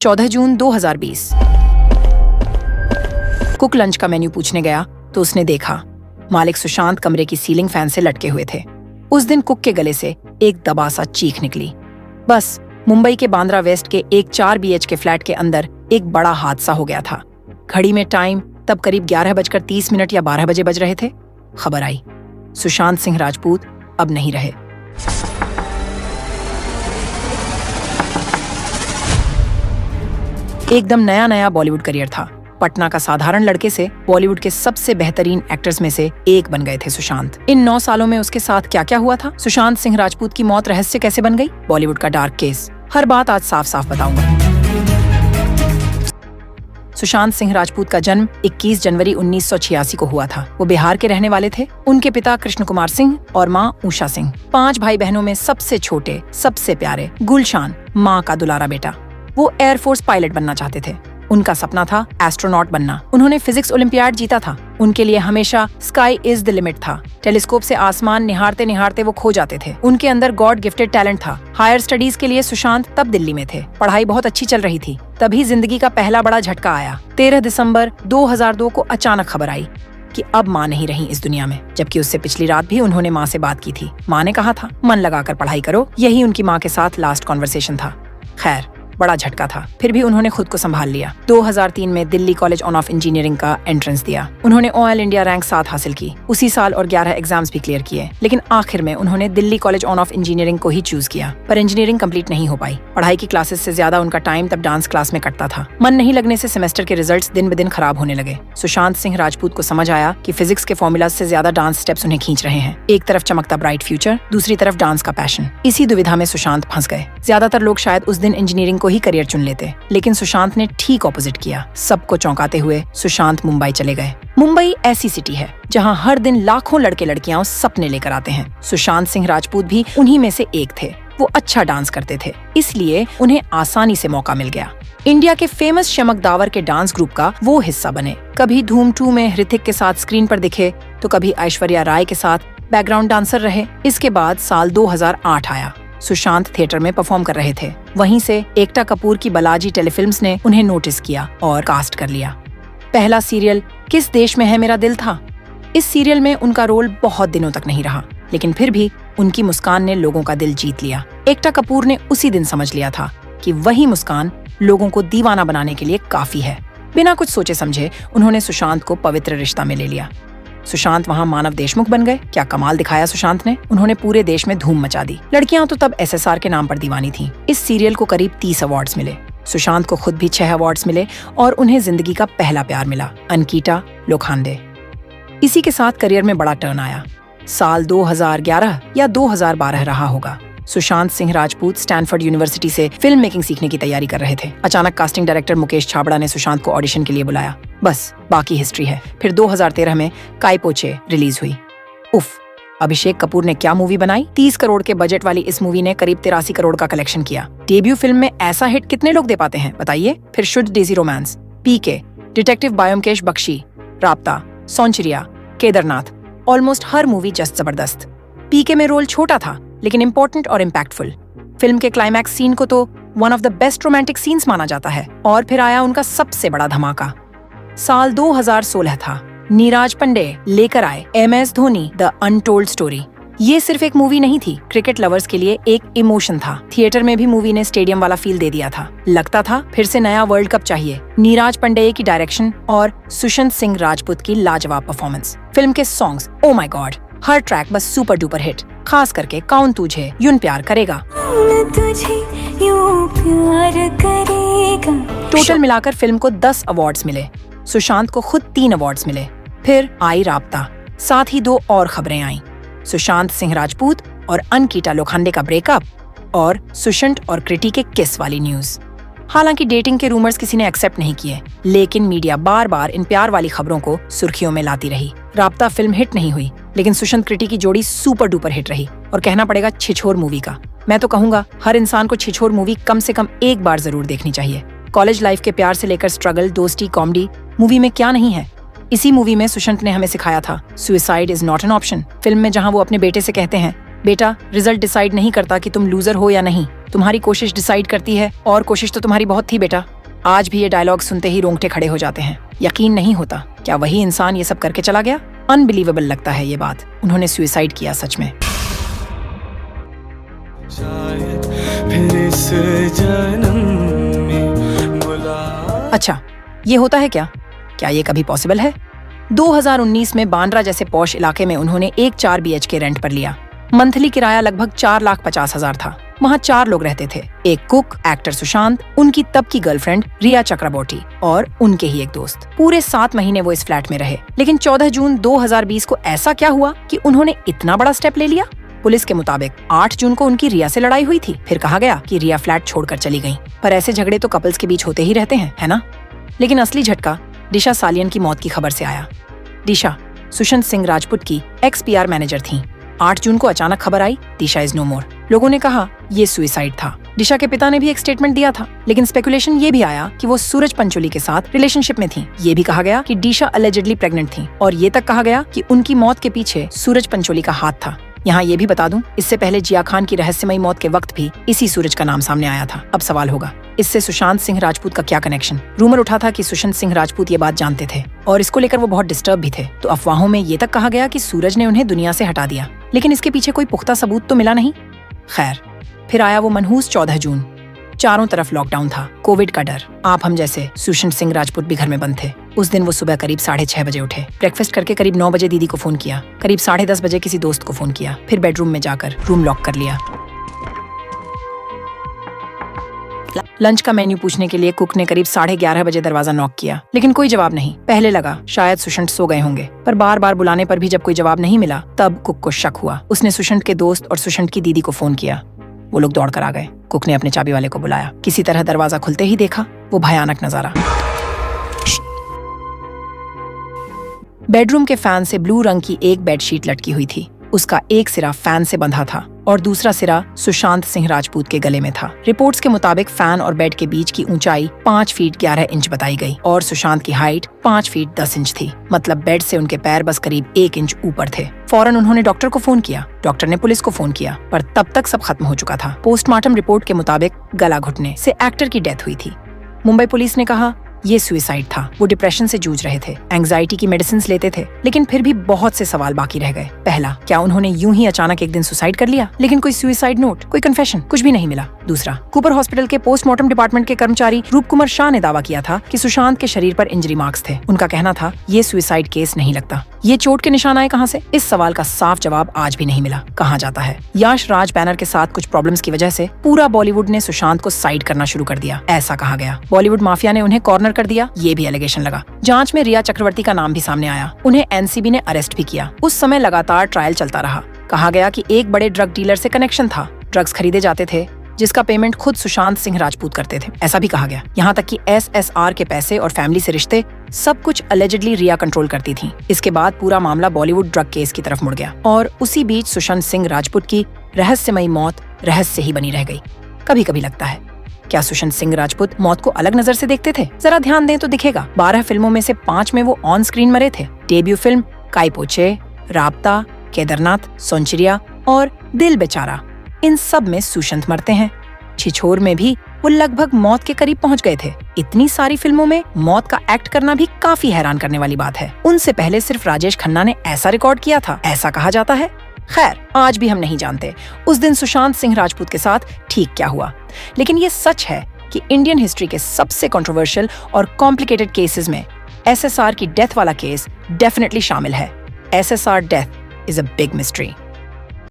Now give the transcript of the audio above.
14 जून 2020। Cook lunch का menu पूछने गया तो उसने देखा मालिक सुशांत कमरे की सीलिंग फैन से लटके हुए थे। उस दिन कुक के गले से एक दबा सा चीख निकली। बस मुंबई के बांद्रा वेस्ट के एक 4 BHK फ्लैट के अंदर एक बड़ा हादसा हो गया था। घड़ी में टाइम तब करीब 11:30 या 12 बजे बज रहे थे। खबर आई, सुशांत सिंह राजपूत अब नहीं रहे। एकदम नया नया बॉलीवुड करियर था। पटना का साधारण लड़के से बॉलीवुड के सबसे बेहतरीन एक्टर्स में से एक बन गए थे सुशांत। इन 9 सालों में उसके साथ क्या क्या हुआ था, सुशांत सिंह राजपूत की मौत रहस्य कैसे बन गई, बॉलीवुड का डार्क केस, हर बात आज साफ साफ बताऊंगा। सुशांत सिंह राजपूत का जन्म 21 जनवरी 1986 को हुआ था। वो बिहार के रहने वाले थे। उनके पिता कृष्ण कुमार सिंह और माँ उषा सिंह। 5 भाई बहनों में सबसे छोटे, सबसे प्यारे गुलशान, माँ का दुलारा बेटा। वो एयरफोर्स पायलट बनना चाहते थे। उनका सपना था एस्ट्रोनॉट बनना। उन्होंने फिजिक्स ओलंपियाड जीता था। उनके लिए हमेशा स्काई इज द लिमिट था। टेलीस्कोप से आसमान निहारते निहारते वो खो जाते थे। उनके अंदर गॉड गिफ्टेड टैलेंट था। हायर स्टडीज के लिए सुशांत तब दिल्ली में थे। पढ़ाई बहुत अच्छी चल रही थी। तभी जिंदगी का पहला बड़ा झटका आया। 13 दिसंबर 2002 को अचानक खबर आई कि अब माँ नहीं रही इस दुनिया में, जबकि उससे पिछली रात भी उन्होंने माँ से बात की थी। माँ ने कहा था मन लगाकर पढ़ाई करो। यही उनकी माँ के साथ लास्ट कॉन्वर्सेशन था। खैर, बड़ा झटका था, फिर भी उन्होंने खुद को संभाल लिया। 2003 में दिल्ली कॉलेज ऑफ इंजीनियरिंग का एंट्रेंस दिया। उन्होंने ऑल इंडिया रैंक 7 हासिल की। उसी साल और 11 एग्जाम्स भी क्लियर किए, लेकिन आखिर में उन्होंने दिल्ली कॉलेज ऑफ इंजीनियरिंग को ही चूज किया। पर इंजीनियरिंग कंप्लीट नहीं हो पाई। पढ़ाई की क्लासेस से ज्यादा उनका टाइम तब डांस क्लास में कटता था। मन नहीं लगने से सेमेस्टर के रिजल्ट्स दिन ब दिन खराब होने लगे। सुशांत सिंह राजपूत को समझ आया कि फिजिक्स के फॉर्मूला से ज्यादा डांस स्टेप्स उन्हें खींच रहे हैं। एक तरफ चमकता ब्राइट फ्यूचर, दूसरी तरफ डांस का पैशन। इसी दुविधा में सुशांत फंस गए। ज्यादातर लोग शायद उस दिन इंजीनियरिंग को ही करियर चुन लेते, लेकिन सुशांत ने ठीक ऑपोजिट किया। सबको चौंकाते हुए सुशांत मुंबई चले गए। मुंबई ऐसी सिटी है जहां हर दिन लाखों लड़के लड़कियां सपने लेकर आते हैं। सुशांत सिंह राजपूत भी उन्हीं में से एक थे। वो अच्छा डांस करते थे, इसलिए उन्हें आसानी से मौका मिल गया। इंडिया के फेमस शमक दावर के डांस ग्रुप का वो हिस्सा बने। कभी धूम 2 में ऋतिक के साथ स्क्रीन पर दिखे, तो कभी ऐश्वर्या राय के साथ बैकग्राउंड डांसर रहे। इसके बाद साल 2008 आया। सुशांत थिएटर में परफॉर्म कर रहे थे। वहीं से एकता कपूर की बालाजी टेलीफिल्म्स ने उन्हें नोटिस किया और कास्ट कर लिया। पहला सीरियल किस देश में है मेरा दिल था। इस सीरियल में उनका रोल बहुत दिनों तक नहीं रहा, लेकिन फिर भी उनकी मुस्कान ने लोगों का दिल जीत लिया। एकता कपूर ने उसी दिन समझ लिया था कि वही मुस्कान लोगों को दीवाना बनाने के लिए काफी है। बिना कुछ सोचे समझे उन्होंने सुशांत को पवित्र रिश्ता में ले लिया। सुशांत वहां मानव देशमुख बन गए। क्या कमाल दिखाया सुशांत ने। उन्होंने पूरे देश में धूम मचा दी। लड़कियां तो तब SSR के नाम पर दीवानी थीं। इस सीरियल को करीब 30 अवार्ड्स मिले। सुशांत को खुद भी 6 अवार्ड्स मिले और उन्हें जिंदगी का पहला प्यार मिला, अनकीटा लोखंडे। इसी के साथ करियर में बड़ा टर्न आया। साल 2011 या 2012 रहा होगा। सुशांत सिंह राजपूत स्टैनफोर्ड यूनिवर्सिटी से फिल्म मेकिंग सीखने की तैयारी कर रहे थे। अचानक कास्टिंग डायरेक्टर मुकेश छाबड़ा ने सुशांत को ऑडिशन के लिए बुलाया। बस बाकी हिस्ट्री है। फिर 2013 में काय पोचे रिलीज हुई। उफ, अभिषेक कपूर ने क्या मूवी बनाई। 30 करोड़ के बजट वाली इस मूवी ने करीब 83 करोड़ का कलेक्शन किया। डेब्यू फिल्म में ऐसा हिट कितने लोग दे पाते हैं बताइए। फिर Shuddh Desi romance, PK, detective Byomkesh Bakshi, Raabta, Sonchiriya, Kedarnath, almost हर मूवी जस्ट जबरदस्त। PK में रोल छोटा था लेकिन इम्पोर्टेंट और इम्पैक्टफुल। फिल्म के क्लाइमैक्स सीन को तो one of the best romantic scenes माना जाता है। और फिर आया उनका सबसे बड़ा धमाका। साल 2016 था। नीराज पांडे लेकर आए MS Dhoni the untold story. ये सिर्फ एक मूवी नहीं थी, क्रिकेट लवर्स के लिए एक इमोशन था। थिएटर में भी मूवी ने स्टेडियम वाला फील दे दिया था। लगता था फिर से नया वर्ल्ड कप चाहिए। नीराज पांडे की डायरेक्शन और सुशांत सिंह राजपूत की लाजवाब परफॉर्मेंस। फिल्म के songs, oh my God, her track बस सुपर डुपर हिट। खास करके कौन तुझे यूं प्यार करेगा। टोटल मिलाकर फिल्म को 10 अवार्ड्स मिले। सुशांत को खुद 3 अवार्ड्स मिले। फिर आई राब्ता, साथ ही 2 और खबरें आईं। सुशांत सिंह राजपूत और अनकीटा लोखंडे का ब्रेकअप और सुशांत और कृति के किस वाली न्यूज। हालांकि डेटिंग के रूमर्स किसी ने एक्सेप्ट नहीं किए, लेकिन मीडिया बार बार इन प्यार वाली खबरों को सुर्खियों में लाती रही। राब्ता फिल्म हिट नहीं हुई, लेकिन सुशांत कृति की जोड़ी सुपर डुपर हिट रही। और कहना पड़ेगा छिछोर मूवी का। मैं तो कहूंगा हर इंसान को छिछोर मूवी कम से कम एक बार जरूर देखनी चाहिए। कॉलेज लाइफ के प्यार से लेकर स्ट्रगल, दोस्ती, कॉमेडी, मूवी में क्या नहीं है। इसी मूवी में सुशांत ने हमें सिखाया था suicide is not an option. Film में जहां वो अपने बेटे से कहते हैं, बेटा रिजल्ट डिसाइड नहीं करता कि तुम लूजर हो या नहीं, तुम्हारी कोशिश डिसाइड करती है, और कोशिश तो तुम्हारी बहुत थी बेटा। आज भी ये डायलॉग सुनते ही रोंगटे खड़े हो जाते हैं। यकीन नहीं होता, क्या वही इंसान ये सब करके चला गया? अनबिलीवेबल लगता है ये बात। उन्होंने सुसाइड किया सच में। अच्छा, ये होता है क्या ये कभी पॉसिबल है? 2019 में बांद्रा जैसे पॉश इलाके में उन्होंने एक 4 BHK रेंट पर लिया। मंथली किराया लगभग 4,50,000 था। वहाँ 4 लोग रहते थे, एक कुक, एक्टर सुशांत, उनकी तब की गर्लफ्रेंड रिया चक्रबोर्टी और उनके ही एक दोस्त। पूरे 7 महीने वो इस फ्लैट में रहे। लेकिन 14 जून 2020 को ऐसा क्या हुआ कि उन्होंने इतना बड़ा स्टेप ले लिया? पुलिस के मुताबिक 8 जून को उनकी रिया से लड़ाई हुई थी। फिर कहा गया कि रिया फ्लैट छोड़कर चली गई। पर ऐसे झगड़े तो कपल्स के बीच होते ही रहते हैं, है ना? लेकिन असली झटका दिशा सालियन की मौत की खबर से आया। दिशा सुशांत सिंह राजपूत की ex-PR मैनेजर थी। 8 जून को अचानक खबर आई, दिशा इज नो मोर। लोगों ने कहा ये सुसाइड था। दिशा के पिता ने भी एक स्टेटमेंट दिया था, लेकिन स्पेकुलेशन ये भी आया कि वो सूरज पंचोली के साथ रिलेशनशिप में थी। ये भी कहा गया कि दिशा अलेजिडली प्रेग्नेंट थी, और ये तक कहा गया कि उनकी मौत के पीछे सूरज पंचोली का हाथ था। यहाँ ये भी बता दूं, इससे पहले जिया खान की रहस्यमयी मौत के वक्त भी इसी सूरज का नाम सामने आया था। अब सवाल होगा, इससे सुशांत सिंह राजपूत का क्या कनेक्शन? रूमर उठा था कि सुशांत सिंह राजपूत ये बात जानते थे और इसको लेकर वो बहुत डिस्टर्ब भी थे। तो अफवाहों में ये तक कहा गया कि सूरज ने उन्हें दुनिया से हटा दिया, लेकिन इसके पीछे कोई पुख्ता सबूत तो मिला नहीं। खैर, फिर आया वो मनहूस 14 जून। चारों तरफ लॉकडाउन था, कोविड का डर। आप हम जैसे सुशांत सिंह राजपूत भी घर में बंद थे। उस दिन वो सुबह करीब 6:30 बजे उठे। ब्रेकफास्ट करके करीब 9 बजे दीदी को फोन किया। करीब 10:30 बजे किसी दोस्त को फोन किया। फिर बेडरूम में जाकर रूम लॉक कर लिया। लंच का मेन्यू पूछने के लिए कुक ने करीब 11:30 बजे दरवाजा नॉक किया, लेकिन कोई जवाब नहीं। पहले लगा शायद सुशांत सो गए होंगे, पर बार बार बुलाने पर भी जब कोई जवाब नहीं मिला, तब कुक को शक हुआ। उसने सुशांत के दोस्त और सुशांत की दीदी को फोन किया। वो लोग दौड़ कर आ गए। कुक ने अपने चाबी वाले को बुलाया। किसी तरह दरवाजा खुलते ही देखा वो भयानक नजारा। बेडरूम के फैन से ब्लू रंग की एक बेडशीट लटकी हुई थी। उसका एक सिरा फैन से बंधा था और दूसरा सिरा सुशांत सिंह राजपूत के गले में था। रिपोर्ट्स के मुताबिक फैन और बेड के बीच की ऊंचाई 5 फीट 11 इंच बताई गई और सुशांत की हाइट 5 फीट 10 इंच थी। मतलब बेड से उनके पैर बस करीब 1 इंच ऊपर थे। फौरन उन्होंने डॉक्टर को फोन किया। डॉक्टर ने पुलिस को फोन किया, पर तब तक सब खत्म हो चुका था। पोस्टमार्टम रिपोर्ट के मुताबिक गला घुटने से एक्टर की डेथ हुई थी। मुंबई पुलिस ने कहा ये सुसाइड था। वो डिप्रेशन से जूझ रहे थे, एंजाइटी की मेडिसिन लेते थे, लेकिन फिर भी बहुत से सवाल बाकी रह गए। पहला, क्या उन्होंने यूं ही अचानक एक दिन सुसाइड कर लिया? लेकिन कोई सुसाइड नोट, कोई कन्फेशन, कुछ भी नहीं मिला। दूसरा, कूपर हॉस्पिटल के पोस्टमार्टम डिपार्टमेंट के कर्मचारी रूप कुमार शाह ने दावा किया था कि सुशांत के शरीर पर इंजरी मार्क्स थे। उनका कहना था ये सुसाइड केस नहीं लगता। ये चोट के निशान आए कहाँ से? इस सवाल का साफ जवाब आज भी नहीं मिला। कहा जाता है यश राज बैनर के साथ कुछ प्रॉब्लम्स की वजह से पूरा बॉलीवुड ने सुशांत को साइड करना शुरू कर दिया, ऐसा कहा गया। बॉलीवुड माफिया ने उन्हें कॉर्नर कर दिया, ये भी एलिगेशन लगा। जांच में रिया चक्रवर्ती का नाम भी सामने आया। उन्हें एनसीबी ने अरेस्ट भी किया। उस समय लगातार ट्रायल चलता रहा। कहा गया कि एक बड़े ड्रग डीलर से कनेक्शन था। ड्रग्स खरीदे जाते थे जिसका पेमेंट खुद सुशांत सिंह राजपूत करते थे, ऐसा भी कहा गया। यहाँ तक कि SSR के पैसे और फैमिली से रिश्ते सब कुछ अलेजिडली रिया कंट्रोल करती थी। इसके बाद पूरा मामला बॉलीवुड ड्रग केस की तरफ मुड़ गया और उसी बीच सुशांत सिंह राजपूत की रहस्यमयी मौत रहस्य ही बनी रह गई। कभी कभी लगता है क्या सुशांत सिंह राजपूत मौत को अलग नजर से देखते थे? जरा ध्यान दें तो दिखेगा 12 फिल्मों में से 5 में वो ऑन स्क्रीन मरे थे। डेब्यू फिल्म काई पोचे, राब्ता, केदारनाथ, सोनचिरिया और दिल बेचारा, इन सब में सुशांत मरते हैं। छिछोर में भी वो लगभग मौत के करीब पहुंच गए थे। इतनी सारी फिल्मों में मौत का एक्ट करना भी काफी हैरान करने वाली बात है। उनसे पहले सिर्फ राजेश खन्ना ने ऐसा रिकॉर्ड किया था, ऐसा कहा जाता है। खैर, आज भी हम नहीं जानते उस दिन सुशांत सिंह राजपूत के साथ ठीक क्या हुआ, लेकिन ये सच है कि इंडियन हिस्ट्री के सबसे कंट्रोवर्शियल और कॉम्प्लिकेटेड केसेस में SSR की डेथ वाला केस डेफिनेटली शामिल है। SSR death is a big mystery.